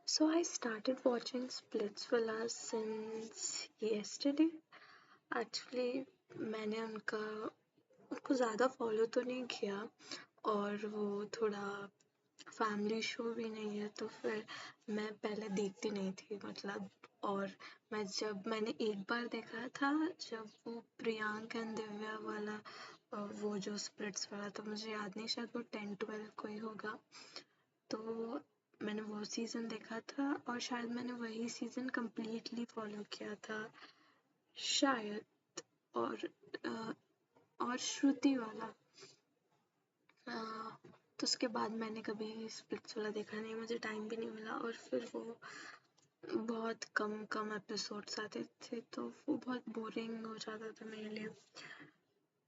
So I started watching Splitsvilla since yesterday. Actually मैंने उनको ज़्यादा फॉलो तो नहीं किया और वो थोड़ा फैमिली शो भी नहीं है तो फिर मैं पहले देखती नहीं थी मतलब। और मैंने एक बार देखा था जब वो प्रियांक एंड दिव्या वाला वो जो स्प्लिट्स वाला था, मुझे याद नहीं, शायद वो 10-12 कोई होगा। तो मैंने वो सीज़न देखा था और शायद मैंने वही सीज़न कंप्लीटली फॉलो किया था शायद। और और श्रुति वाला तो उसके बाद मैंने कभी स्प्लिट्स वाला देखा नहीं, मुझे टाइम भी नहीं मिला और फिर वो बहुत कम कम एपिसोड्स आते थे तो वो बहुत बोरिंग हो जाता था मेरे लिए।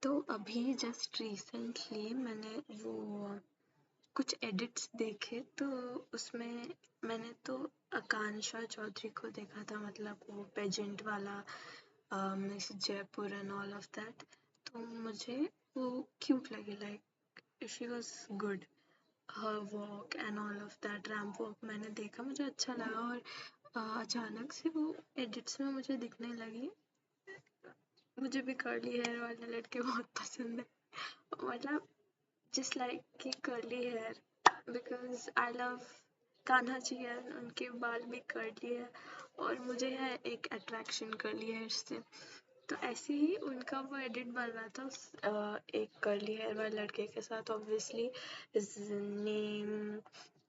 तो अभी जस्ट रिसेंटली मैंने वो कुछ एडिट्स देखे तो उसमें मैंने तो आकांक्षा चौधरी को देखा था, मतलब वो पेजेंट वाला miss Jaipur and all of that. तो मुझे वो क्यूट लगी, like she was good, her walk and all of that ramp walk मैंने देखा, मुझे अच्छा लगा। और अचानक से वो एडिट्स में मुझे दिखने लगी। मुझे भी कर्ली हेयर वाले लड़के बहुत पसंद है, मतलब just like कि curly hair because I love Kanha ji है, उनके बाल भी कर्ली है और मुझे है एक अट्रैक्शन कर्ली हेयर से। तो ऐसे ही उनका वो एडिट बन रहा था एक कर्ली हेयर वाले लड़के के साथ। Obviously his name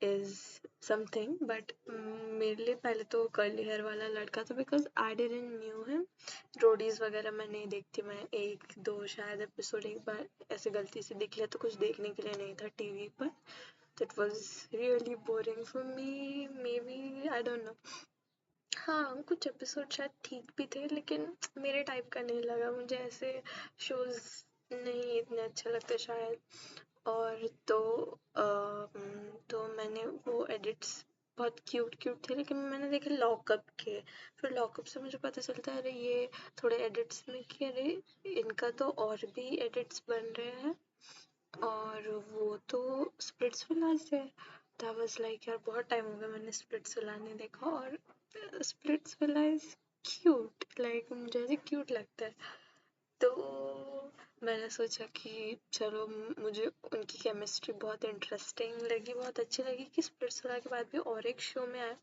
is something but मेरे लिए पहले तो कर्ली हेयर वाला लड़का था because I didn't knew him. Roadies वगैरह मैं नहीं देखती, मैं एक दो शायद एपिसोड एक बार ऐसे गलती से देख लिया तो कुछ देखने के लिए नहीं था टीवी पर। तो it was really boring for me, maybe I don't know. हाँ कुछ एपिसोड शायद ठीक भी थे लेकिन मेरे टाइप का नहीं लगा मुझे, ऐसे शोज नहीं इतने अच्छे लगते शायद। और तो मैंने वो एडिट्स बहुत क्यूट क्यूट थे लेकिन मैंने देखे लॉकअप के। फिर लॉकअप से मुझे पता चलता है अरे ये थोड़े एडिट्स में कि अरे इनका तो और भी एडिट्स बन रहे हैं और वो तो स्प्लिट्सविला से। दैट वाज लाइक यार बहुत टाइम हो गया मैंने स्प्लिट्सविला नहीं देखा और स्प्लिट्सविला इज क्यूट, लाइक मुझे ऐसे क्यूट लगता है। तो मैंने सोचा कि चलो मुझे उनकी केमिस्ट्री बहुत इंटरेस्टिंग लगी, बहुत अच्छी लगी कि स्प्लिट्सविला के बाद भी और एक शो में आया।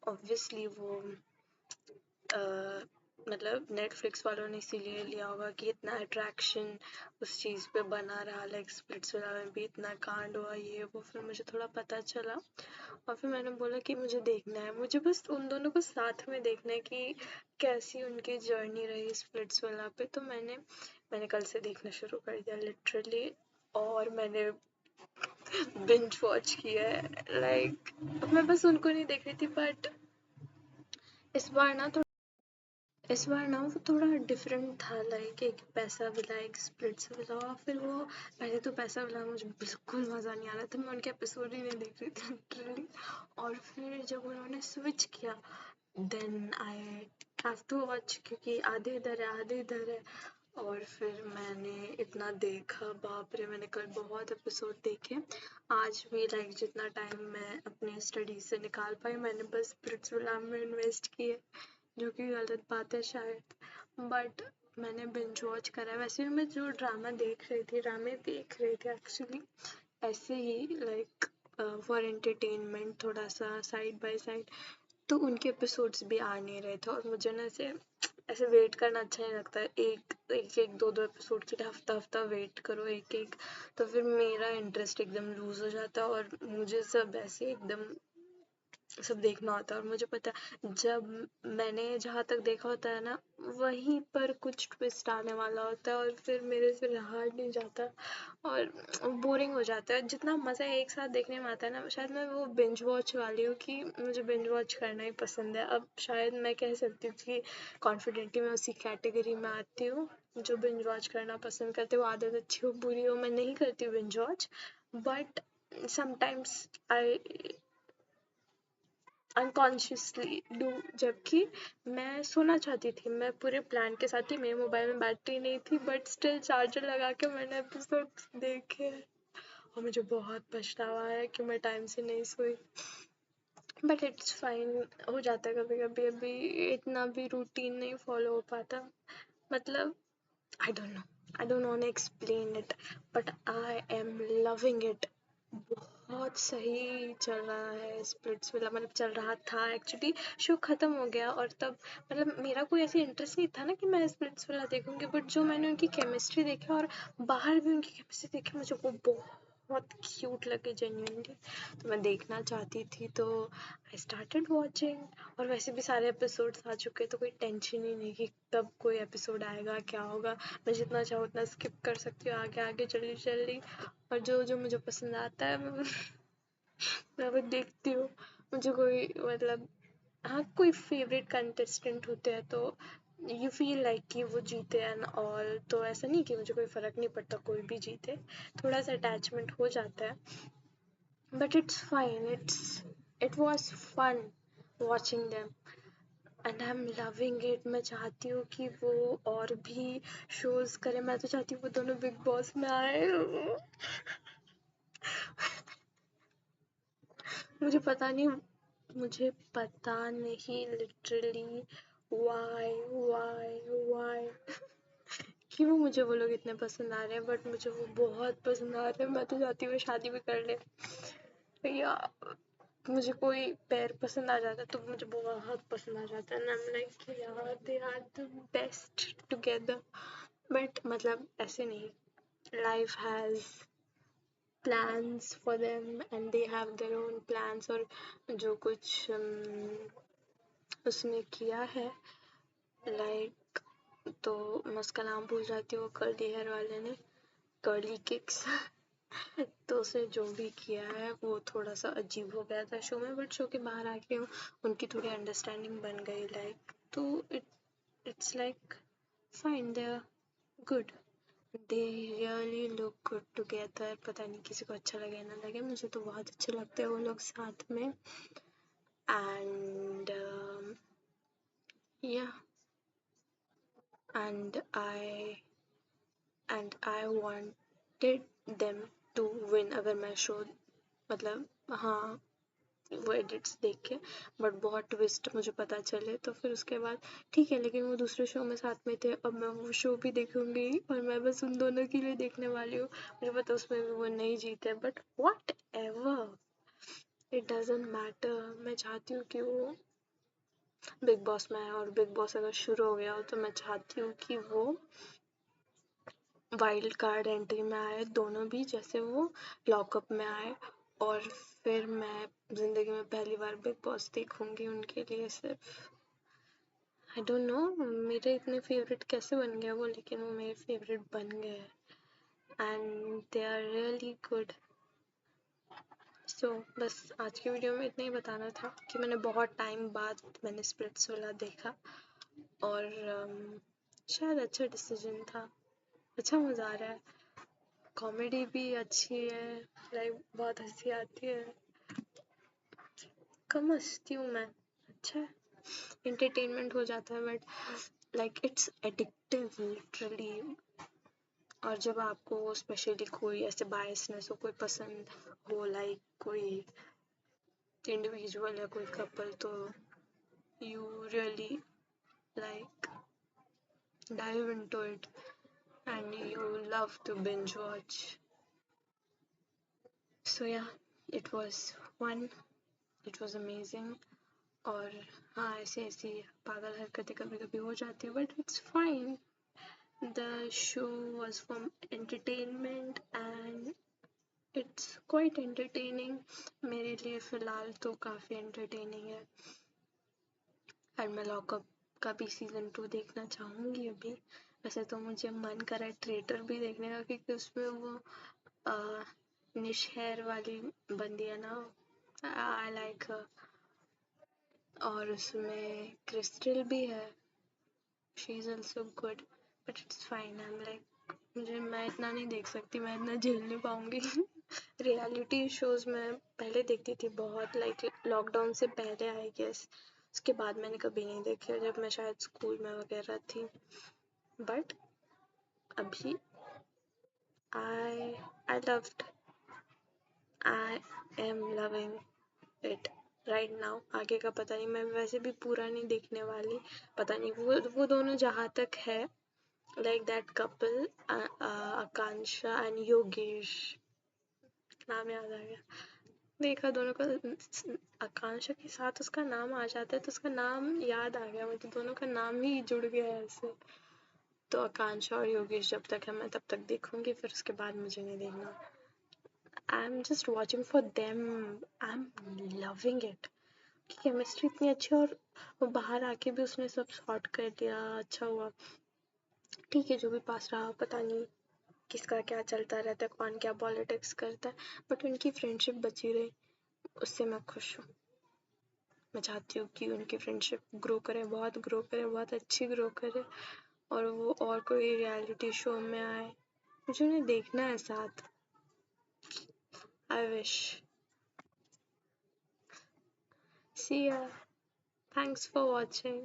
ऑब्वियसली वो मतलब नेटफ्लिक्स वालों ने इसीलिए लिया होगा कि इतना अट्रैक्शन उस चीज़ पे बना रहा, लाइक स्प्लिट्सविला में भी इतना कांड हुआ ये वो। फिर मुझे थोड़ा पता चला और फिर मैंने बोला कि मुझे देखना है, मुझे बस उन दोनों को साथ में देखना है कि कैसी उनकी जर्नी रही स्प्लिट्सविला पे। तो मैंने कल से देखना शुरू कर दिया लिटरली और मैंने बिंज वॉच किया है। लाइक मैं बस उनको नहीं देख रही थी बट इस बार ना तो इस बार ना वो थोड़ा डिफरेंट था, लाइक एक पैसा विला एक स्प्लिट्स विला। फिर वो पहले तो पैसा विला मुझे बिल्कुल मज़ा नहीं आ रहा था, मैं उनके एपिसोड ही नहीं देख रही थी लिटरली। और फिर जब उन्होंने स्विच किया then I have to watch क्योंकि आधे इधर है आधे इधर है। और फिर मैंने इतना देखा, बाप रे, मैंने कल बहुत एपिसोड देखे। आज भी लाइक जितना टाइम मैं अपनी स्टडी से निकाल पाई मैंने बस स्प्लिट्सविला में इन्वेस्ट किए, जो कि गलत बात है शायद बट मैंने बिंज वॉच करा है। वैसे भी मैं जो ड्रामे देख रही थी एक्चुअली ऐसे ही लाइक फॉर एंटरटेनमेंट, थोड़ा सा साइड बाय साइड। तो उनके एपिसोड्स भी आ नहीं रहे थे और मुझे ना ऐसे ऐसे वेट करना अच्छा नहीं लगता है, एक दो दो एपिसोड के लिए हफ्ता हफ्ता वेट करो एक एक। तो फिर मेरा इंटरेस्ट एकदम लूज हो जाता है और मुझे सब ऐसे एकदम सब देखना होता है। और मुझे पता है जब मैंने जहाँ तक देखा होता है ना वहीं पर कुछ ट्विस्ट आने वाला होता है और फिर मेरे से रहा नहीं जाता और बोरिंग हो जाता है। जितना मज़ा एक साथ देखने में आता है ना, शायद मैं वो बिंज वॉच वाली हूँ कि मुझे बिंज वॉच करना ही पसंद है। अब शायद मैं कह सकती हूँ कि कॉन्फिडेंटली मैं उसी कैटेगरी में आती हूँ जो बिंज वॉच करना पसंद करते हो। आदत अच्छी हो बुरी हो मैं नहीं करती हूँ binge watch but sometimes I unconsciously do. जबकि मैं सोना चाहती थी, मैं पूरे प्लान के साथ थी, मेरे मोबाइल में बैटरी नहीं थी बट स्टिल चार्जर लगा के मैंने एपिसोड देखे और मुझे बहुत पछतावा है कि मैं टाइम से नहीं सोई। बट इट्स फाइन, हो जाता है कभी कभी, अभी इतना भी रूटीन नहीं फॉलो हो पाता, मतलब I don't know. I don't want to explain it, but I am loving it. बहुत सही चल रहा है स्प्लिट्स विला, मतलब चल रहा था एक्चुअली, शो खत्म हो गया और तब मतलब मेरा कोई ऐसे इंटरेस्ट नहीं था ना कि मैं स्प्लिट्स विला देखूंगी, बट जो मैंने उनकी केमिस्ट्री देखी और बाहर भी उनकी केमिस्ट्री देखी, मुझे वो बहुत क्यूट लगे जेन्युइनली, तो मैं देखना चाहती थी, तो आई स्टार्टेड वॉचिंग। और वैसे भी सारे एपिसोड्स आ चुके तो कोई टेंशन ही नहीं कि कब कोई एपिसोड आएगा क्या होगा, मैं जितना चाहूँ उतना स्किप कर सकती हूँ आगे आगे जल्दी जल्दी, और जो जो मुझे पसंद आता है मैं वो देखती हूँ। मुझे कोई मतलब हाँ कोई फेवरेट कंटेस्टेंट होते हैं तो यू फील लाइक कि वो जीते एंड ऑल, तो ऐसा नहीं कि मुझे कोई फ़र्क नहीं पड़ता कोई भी जीते, थोड़ा सा अटैचमेंट हो जाता है, but it's fine, it was fun watching them and I am loving it. मैं चाहती हूँ कि वो और भी शोज करें, मैं तो चाहती हूँ वो दोनों बिग बॉस में आए। मुझे पता नहीं लिटरली वाई क्यों मुझे वो लोग इतने पसंद आ रहे हैं, बट मुझे वो बहुत पसंद आ रहे हैं, मैं तो चाहती हूँ शादी भी कर ले या मुझे कोई पैर पसंद आ जाता है तो मुझे बहुत पसंद आ जाता है, आई एम लाइक यार they are the best together, but मतलब ऐसे नहीं, life has plans for them and they have their own plans, और जो कुछ उसने किया है लाइक, तो मैं उसका नाम भूल जाती हूँ, कर्ली हेयर वाले ने, कर्ली किक्स तो उसने जो भी किया है वो थोड़ा सा अजीब हो गया था शो में, बट शो के बाहर आके उनकी थोड़ी अंडरस्टैंडिंग बन गई लाइक, तो it's like fine, they are good, they really look good together. पता नहीं किसी को अच्छा लगे ना लगे, मुझे तो बहुत अच्छे लगते हैं वो लोग साथ में, एंड या and I wanted them to win, अगर मैं शो मतलब हाँ वो एडिट्स देख के, बट बहुत ट्विस्ट मुझे पता चले तो फिर उसके बाद ठीक है, लेकिन वो दूसरे शो में साथ में थे, अब मैं वो शो भी देखूंगी और मैं बस उन दोनों के लिए देखने वाली हूँ, मुझे पता उसमें भी वो नहीं जीते, but what ever, it doesn't matter, मैं चाहती हूँ कि वो बिग बॉस में आए, और बिग बॉस अगर शुरू हो गया हो तो मैं चाहती हूँ कि वो वाइल्ड कार्ड एंट्री में आए दोनों भी, जैसे वो लॉकअप में आए, और फिर मैं जिंदगी में पहली बार बिग बॉस देखूंगी उनके लिए सिर्फ। आई डोंट नो मेरे इतने फेवरेट कैसे बन गए वो, लेकिन वो मेरे फेवरेट बन गए and they are really good. So बस आज की वीडियो में इतना ही बताना था कि मैंने बहुत टाइम बाद मैंने स्प्लिट्स वाला देखा, और शायद अच्छा डिसीजन था, अच्छा मज़ा आ रहा है, कॉमेडी भी अच्छी है, लाइक बहुत हंसी आती है, कम हंसती हूँ मैं, अच्छा है, एंटरटेनमेंट हो जाता है, but like it's addictive literally, और जब आपको स्पेशली कोई ऐसे बायसनेस हो, कोई पसंद हो, लाइक कोई इंडिविजुअल या कोई कपल, तो you really like dive into it and you love to binge watch. So yeah, it was fun, it was amazing, और हाँ ऐसी ऐसी पागल हरकतें कभी कभी हो जाती है, but it's fine, the show was for entertainment and it's quite entertaining, मेरे लिए फ़िलहाल तो काफ़ी एंटरटेनिंग है, एंड मैं लॉकअप का भी सीज़न 2 देखना चाहूँगी अभी, वैसे तो मुझे मन कर रहा है ट्रेटर भी देखने का, क्योंकि उसमें वो निशहर वाली बंदी है ना, आई लाइक हर, और उसमें क्रिस्टल भी है, she is also good, but it's fine, I am like मैं इतना नहीं देख सकती, मैं इतना झेल नहीं पाऊँगी रियलिटी शोज़ मैं पहले देखती थी बहुत, लाइक लॉकडाउन से पहले आई गेस, उसके बाद मैंने कभी नहीं देखी, जब मैं शायद स्कूल में वगैरह थी, बट अभी I I loved, I am loving it, right now. आगे का पता नहीं, मैं वैसे भी पूरा नहीं देखने वाली। पता नहीं वो दोनों जहाँ तक है, like that couple, Akanksha and Yogesh, नाम याद आ गया, देखा दोनों का। आकांक्षा के साथ उसका नाम आ जाता है तो उसका नाम याद आ गया मुझे, दोनों का नाम ही जुड़ गया है ऐसे। तो आकांक्षा और योगेश जब तक है मैं तब तक देखूंगी, फिर उसके बाद मुझे नहीं देखना। I am just watching for them, I am loving it. Chemistry इतनी अच्छी, और वो बाहर आके भी उसने सब सॉर्ट कर दिया, अच्छा हुआ। ठीक है, जो भी पास रहा, पता नहीं किसका क्या चलता रहता है, कौन क्या पॉलिटिक्स करता है, बट उनकी फ्रेंडशिप बची रही, उससे मैं खुश हूँ। मैं चाहती हूँ कि उनकी फ्रेंडशिप ग्रो करे, बहुत ग्रो करे, बहुत अच्छी ग्रो करे, और वो और कोई रियलिटी शो में आए, मुझे उन्हें देखना है साथ। I wish. See ya. Thanks for watching.